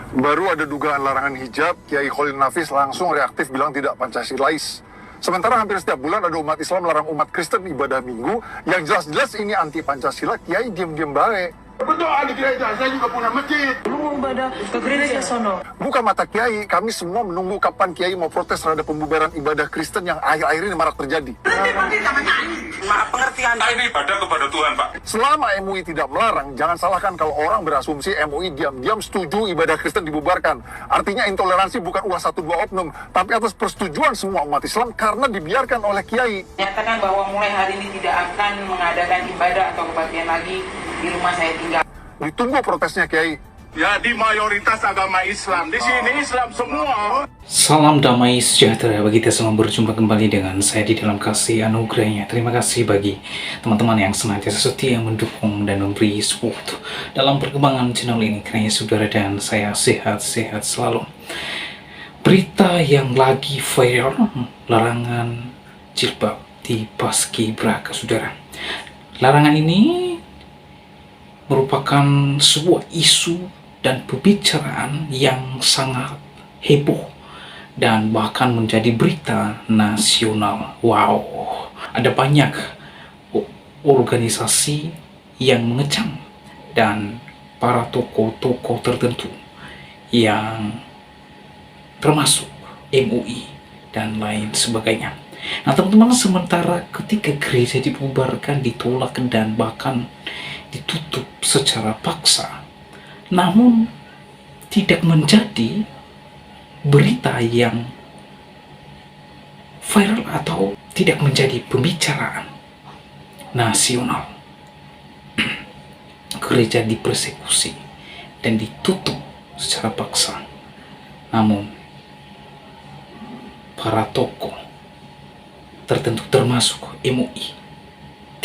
Baru ada dugaan larangan hijab, Kiai Khalil Nafis langsung reaktif bilang tidak Pancasilais. Sementara hampir setiap bulan ada umat Islam melarang umat Kristen ibadah minggu, yang jelas-jelas ini anti Pancasila, Kiai diam-diam baik. Berdoa di gereja, saya juga punya masjid. Lu mau ibadah ke gereja sono. Buka mata Kiai, kami semua menunggu kapan Kiai mau protes terhadap pembubaran ibadah Kristen yang akhir-akhir ini marak terjadi. Maaf pengertian. Ini ibadah kepada Tuhan, Pak. Selama MUI tidak melarang, jangan salahkan kalau orang berasumsi MUI diam-diam setuju ibadah Kristen dibubarkan. Artinya intoleransi bukan ulah 1-2 oknum, tapi atas persetujuan semua umat Islam karena dibiarkan oleh Kiai. Nyatakan bahwa mulai hari ini tidak akan mengadakan ibadah atau kebaktian lagi di rumah saya tinggal. Ditunggu protesnya Kiai. Ya, di mayoritas agama Islam. Di sini Islam semua. Salam damai sejahtera bagi kita semua, berjumpa kembali dengan saya di dalam kasih anugerahnya. Terima kasih bagi teman-teman yang senantiasa setia mendukung dan memberi support dalam perkembangan channel ini. Kiranya saudara dan saya sehat-sehat selalu. Berita yang lagi viral, larangan jilbab di Paskibraka, saudara. Larangan ini merupakan sebuah isu dan pembicaraan yang sangat heboh dan bahkan menjadi berita nasional. Wow, ada banyak organisasi yang mengecam dan para tokoh-tokoh tertentu yang termasuk MUI dan lain sebagainya. Nah teman-teman, sementara ketika gereja dibubarkan, ditolak dan bahkan ditutup secara paksa, namun tidak menjadi berita yang viral atau tidak menjadi pembicaraan nasional. Gereja dipersekusi dan ditutup secara paksa, namun para tokoh tertentu termasuk MUI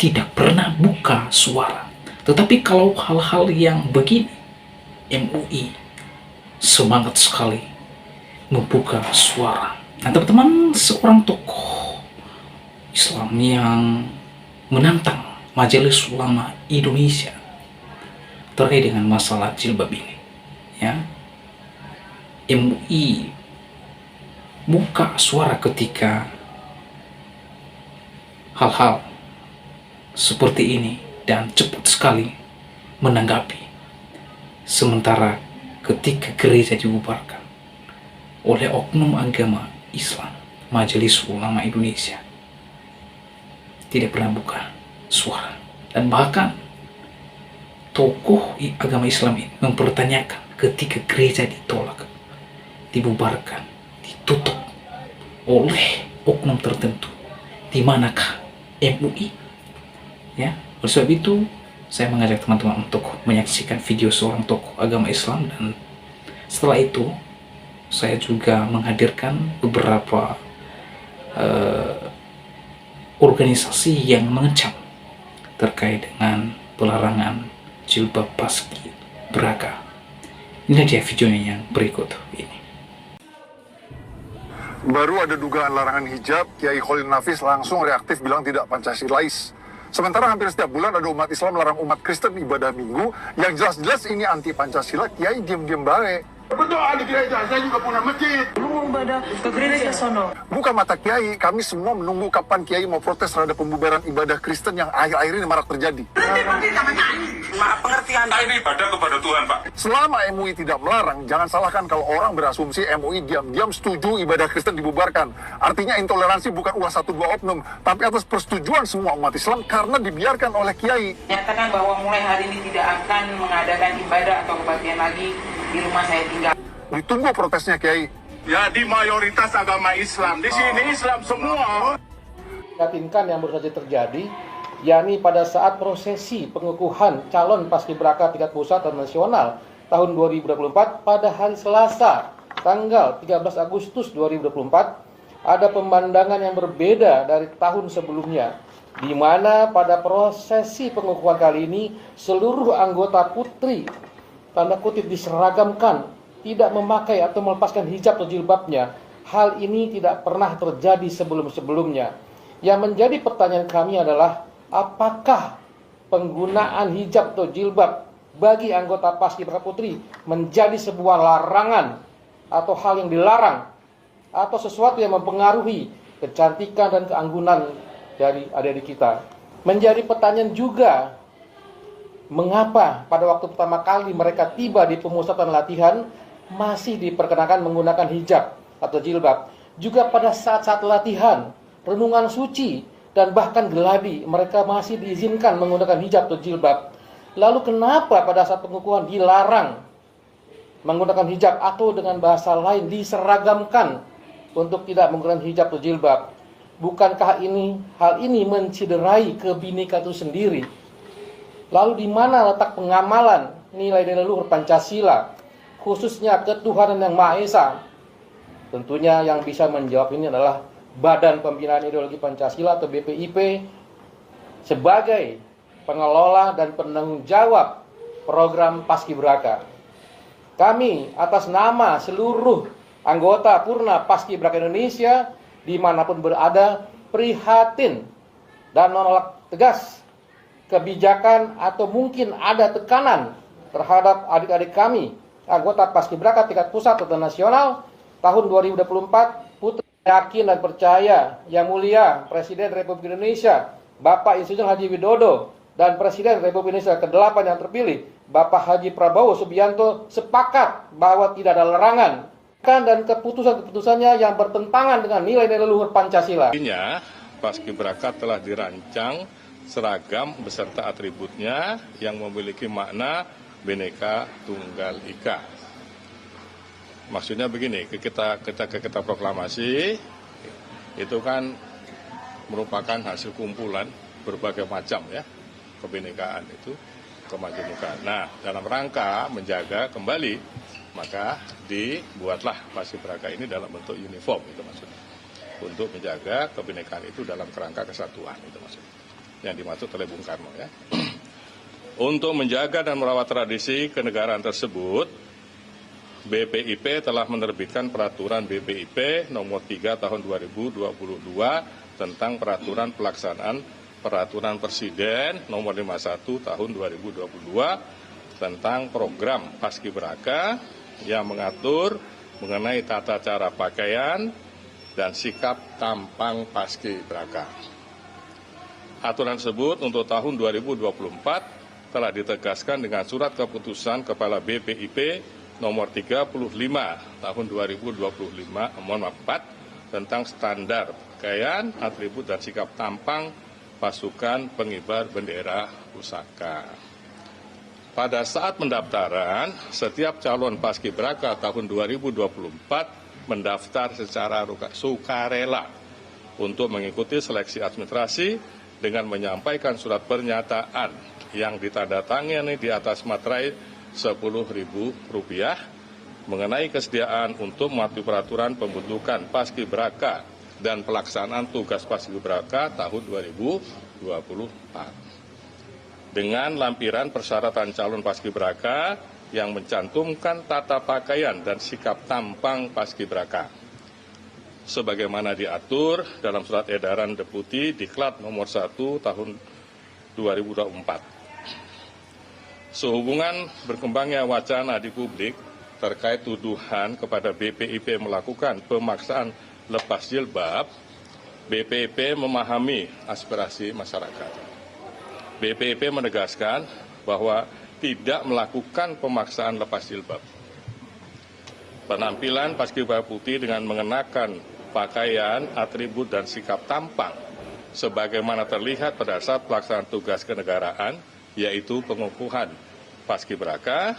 tidak pernah buka suara. Tetapi kalau hal-hal yang begini, MUI semangat sekali membuka suara. Nah teman-teman, seorang tokoh Islam yang menantang Majelis Ulama Indonesia terkait dengan masalah jilbab ini, ya, MUI buka suara ketika hal-hal seperti ini dan cepat sekali menanggapi. Sementara ketika gereja dibubarkan oleh oknum agama Islam, Majelis Ulama Indonesia tidak pernah buka suara, dan bahkan tokoh agama Islam ini mempertanyakan ketika gereja ditolak, dibubarkan, ditutup oleh oknum tertentu, di manakah MUI? Ya, oleh sebab itu saya mengajak teman-teman untuk menyaksikan video seorang tokoh agama Islam, dan setelah itu saya juga menghadirkan beberapa organisasi yang mengecam terkait dengan pelarangan jilbab Paskibraka. Ini dia videonya yang berikut ini. Baru ada dugaan larangan hijab, Kiai Khalil Nafis langsung reaktif bilang tidak Pancasilais. Sementara hampir setiap bulan ada umat Islam melarang umat Kristen ibadah minggu, yang jelas-jelas ini anti Pancasila, Kiai diam-diam baik. Berdoa di gereja, saya juga punya masjid. Lu mau ibadah ke gereja sono. Buka mata Kiai, kami semua menunggu kapan Kiai mau protes terhadap pembubaran ibadah Kristen yang akhir-akhir ini marak terjadi. Maaf pengertian. Ini ibadah kepada Tuhan, Pak. Selama MUI tidak melarang, jangan salahkan kalau orang berasumsi MUI diam-diam setuju ibadah Kristen dibubarkan. Artinya intoleransi bukan ulah 1-2 oknum, tapi atas persetujuan semua umat Islam karena dibiarkan oleh Kiai. Nyatakan bahwa mulai hari ini tidak akan mengadakan ibadah atau kebaktian lagi di rumah saya tinggal. Ditunggu protesnya Kiai. Ya, di mayoritas agama Islam. Di sini Islam semua. Yakinkan yang baru saja terjadi, yakni pada saat prosesi pengukuhan calon Paskibraka tingkat pusat dan nasional tahun 2024 pada hari Selasa tanggal 13 Agustus 2024, ada pemandangan yang berbeda dari tahun sebelumnya, di mana pada prosesi pengukuhan kali ini seluruh anggota putri tanda kutip diseragamkan, tidak memakai atau melepaskan hijab atau jilbabnya. Hal ini tidak pernah terjadi sebelum-sebelumnya. Yang menjadi pertanyaan kami adalah, apakah penggunaan hijab atau jilbab bagi anggota Paskibraka Putri menjadi sebuah larangan atau hal yang dilarang atau sesuatu yang mempengaruhi kecantikan dan keanggunan dari adik-adik kita. Menjadi pertanyaan juga, mengapa pada waktu pertama kali mereka tiba di pemusatan latihan masih diperkenakan menggunakan hijab atau jilbab. Juga pada saat-saat latihan, renungan suci, dan bahkan geladi, mereka masih diizinkan menggunakan hijab atau jilbab. Lalu kenapa pada saat pengukuhan dilarang menggunakan hijab atau dengan bahasa lain diseragamkan untuk tidak menggunakan hijab atau jilbab? Bukankah hal ini menciderai kebinekaan itu sendiri? Lalu di mana letak pengamalan nilai-nilai luhur Pancasila, khususnya ketuhanan yang Maha Esa? Tentunya yang bisa menjawab ini adalah Badan Pembinaan Ideologi Pancasila atau BPIP sebagai pengelola dan penanggung jawab program Paskibraka. Kami atas nama seluruh anggota Purna Paskibraka Indonesia dimanapun berada prihatin dan menolak tegas kebijakan atau mungkin ada tekanan terhadap adik-adik kami anggota Paskibraka tingkat pusat atau nasional tahun 2024. Putri yakin dan percaya Yang Mulia Presiden Republik Indonesia Bapak Insinyur Haji Widodo dan Presiden Republik Indonesia ke-8 yang terpilih Bapak Haji Prabowo Subianto sepakat bahwa tidak ada larangan dan keputusan-keputusannya yang bertentangan dengan nilai-nilai luhur Pancasila. Paskibraka telah dirancang seragam beserta atributnya yang memiliki makna Bhinneka Tunggal Ika. Maksudnya begini, kita proklamasi itu kan merupakan hasil kumpulan berbagai macam ya kebinekaan itu, kemajemukan. Nah, dalam rangka menjaga kembali maka dibuatlah Paskibraka ini dalam bentuk uniform, itu maksudnya, untuk menjaga kebinekaan itu dalam kerangka kesatuan, itu maksudnya yang dimaksud oleh Bung Karno ya. Untuk menjaga dan merawat tradisi kenegaraan tersebut, BPIP telah menerbitkan peraturan BPIP nomor 3 tahun 2022 tentang peraturan pelaksanaan peraturan Presiden nomor 51 tahun 2022 tentang program Paskibraka yang mengatur mengenai tata cara pakaian dan sikap tampang Paskibraka. Aturan tersebut untuk tahun 2024 telah ditegaskan dengan surat keputusan Kepala BPIP nomor 35 tahun 2025 tentang standar pakaian, atribut dan sikap tampang pasukan pengibar bendera pusaka. Pada saat pendaftaran, setiap calon Paskibraka tahun 2024 mendaftar secara sukarela untuk mengikuti seleksi administrasi dengan menyampaikan surat pernyataan yang ditandatangani di atas materai Rp10.000 mengenai kesediaan untuk mematuhi peraturan pembentukan Paskibraka dan pelaksanaan tugas Paskibraka tahun 2024. Dengan lampiran persyaratan calon Paskibraka yang mencantumkan tata pakaian dan sikap tampang Paskibraka sebagaimana diatur dalam surat edaran Deputi Diklat nomor 1 tahun 2024. Sehubungan berkembangnya wacana di publik terkait tuduhan kepada BPIP melakukan pemaksaan lepas jilbab, BPIP memahami aspirasi masyarakat. BPIP menegaskan bahwa tidak melakukan pemaksaan lepas jilbab. Penampilan Paskibraka Putri dengan mengenakan pakaian, atribut, dan sikap tampang sebagaimana terlihat pada saat pelaksanaan tugas kenegaraan, yaitu pengukuhan Paskibraka,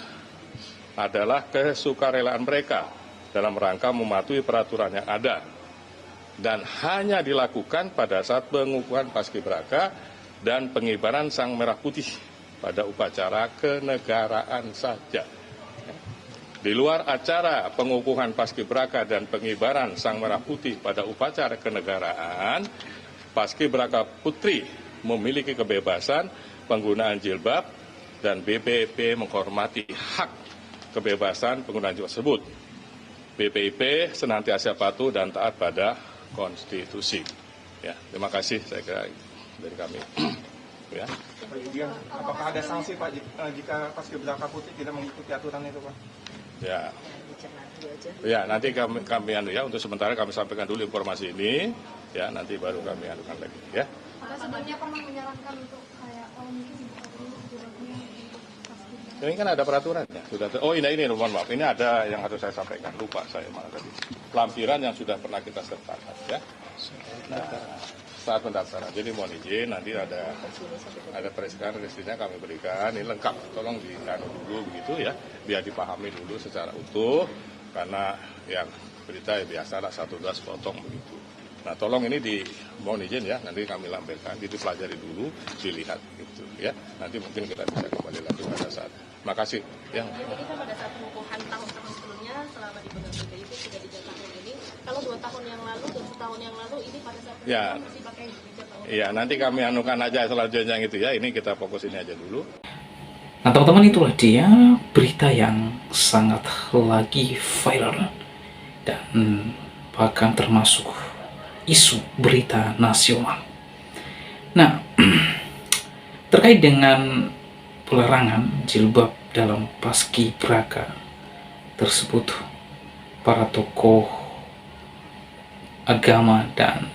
adalah kesukarelaan mereka dalam rangka mematuhi peraturan yang ada dan hanya dilakukan pada saat pengukuhan Paskibraka dan pengibaran Sang Merah Putih pada upacara kenegaraan saja. Di luar acara pengukuhan Paskibraka dan pengibaran Sang Merah Putih pada upacara kenegaraan, Paskibraka Putri memiliki kebebasan penggunaan jilbab dan BPIP menghormati hak kebebasan penggunaan jilbab tersebut. BPIP senantiasa patuh dan taat pada konstitusi. Ya, terima kasih saya kira dari kami. ya. Kemudian, apakah ada sanksi Pak jika Paskibraka Putih tidak mengikuti aturan itu Pak? Ya nanti kami untuk sementara kami sampaikan dulu informasi ini, ya nanti baru kami anukan lagi, ya. Apakah sebelumnya pernah menyarankan untuk kayak mungkin dibuka dulu jilbabnya untuk Paskibraka? Ini kan ada peraturannya. Ini mohon maaf, ini ada yang harus saya sampaikan, lupa saya malah tadi. Lampiran yang sudah pernah kita sertakan, ya. Nah, saat pendaftaran. Jadi mohon izin, nanti ada resinya kami berikan. Ini lengkap, tolong dianu dulu begitu ya, biar dipahami dulu secara utuh. Karena yang berita ya biasalah 1-2 potong begitu. Nah tolong ini mohon izin ya, nanti kami lampirkan, dipelajari dulu, dilihat gitu ya. Nanti mungkin kita bisa kembali lagi pada saat. Makasih. Ya. Jadi kan pada saat pengukuhan tahun-tahun sebelumnya selama di Pegang PDIP sudah di tahun ini, kalau 2 tahun yang lalu dan setahun yang lalu ini pada saat pengukuhan masih pakai hijab. Iya, nanti kami anukan aja selanjutnya yang itu ya. Ini kita fokus ini aja dulu. Nah teman-teman, itulah dia berita yang sangat lagi viral dan bahkan termasuk isu berita nasional. Nah, terkait dengan pelarangan jilbab dalam Paskibraka tersebut, para tokoh agama dan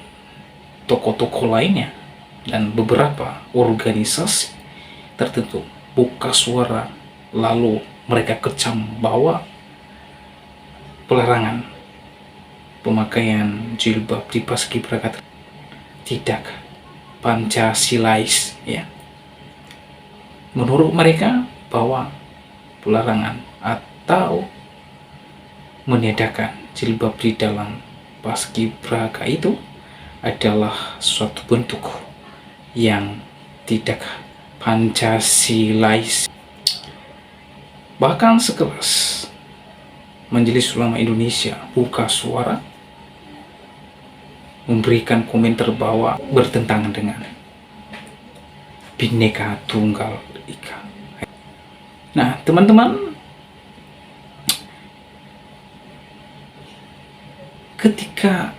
tokoh-tokoh lainnya dan beberapa organisasi tertentu buka suara, lalu mereka kecam bahwa pelarangan pemakaian jilbab di Paskibraka tidak Pancasilais, ya. Menurut mereka bahwa pelarangan atau meniadakan jilbab di dalam Paskibraka itu adalah suatu bentuk yang tidak Pancasilais. Bahkan sekelas Majelis Ulama Indonesia buka suara memberikan komentar bahwa bertentangan dengan Bhinneka Tunggal Ika. Nah, teman-teman, ketika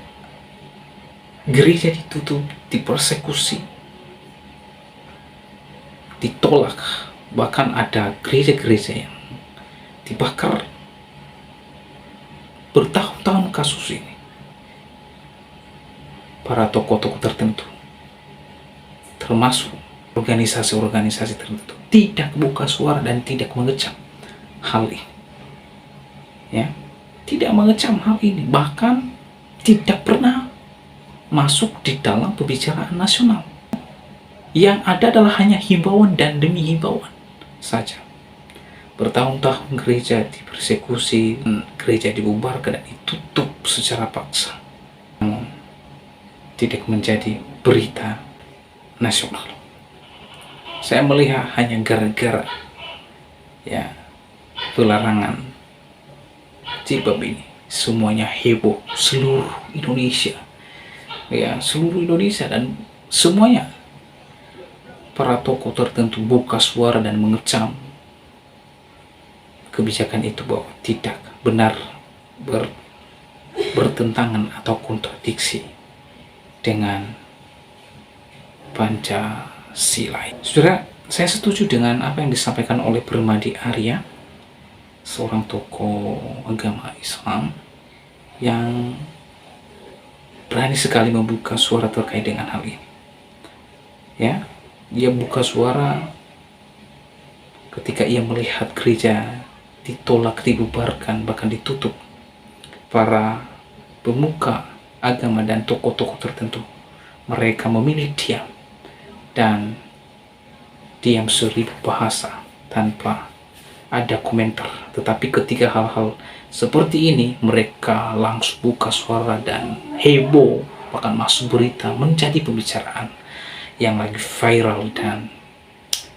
gereja ditutup, dipersekusi, ditolak, bahkan ada gereja-gereja yang dibakar, bertahun-tahun kasus ini, para tokoh-tokoh tertentu, termasuk organisasi-organisasi tertentu, tidak buka suara dan tidak mengecam hal ini, ya, tidak mengecam hal ini, bahkan tidak pernah masuk di dalam pembicaraan nasional. Yang ada adalah hanya himbauan dan demi himbauan saja. Bertahun-tahun gereja dipersekusi, gereja dibubarkan dan ditutup secara paksa, namun tidak menjadi berita nasional. Saya melihat hanya gara-gara ya pelarangan jilbab ini, semuanya heboh, seluruh Indonesia, ya, seluruh Indonesia, dan semuanya para tokoh tertentu buka suara dan mengecam kebijakan itu bahwa tidak benar, bertentangan atau kontradiksi dengan Pancasila. Saudara, saya setuju dengan apa yang disampaikan oleh Permadi Arya, seorang tokoh agama Islam yang berani sekali membuka suara terkait dengan hal ini. Ya, dia buka suara ketika ia melihat gereja ditolak, dibubarkan, bahkan ditutup. Para pemuka agama dan tokoh-tokoh tertentu, mereka memilih diam dan diam seribu bahasa tanpa ada komentar. Tetapi ketika hal-hal seperti ini, mereka langsung buka suara dan heboh, bahkan masuk berita, menjadi pembicaraan yang lagi viral dan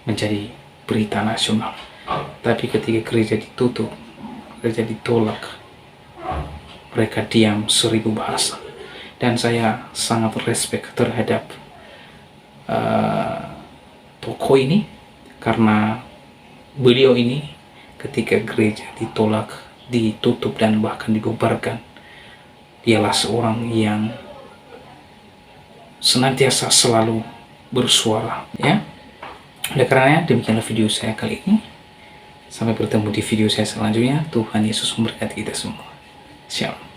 menjadi berita nasional. Tapi ketika gereja ditutup, gereja ditolak, mereka diam seribu bahasa. Dan saya sangat respect terhadap tokoh ini, karena beliau ini ketika gereja ditolak, ditutup, dan bahkan dibubarkan, dialah seorang yang senantiasa selalu bersuara, ya, Oleh karenanya demikianlah video saya kali ini. Sampai bertemu di video saya selanjutnya. Tuhan Yesus memberkati kita semua. Shalom.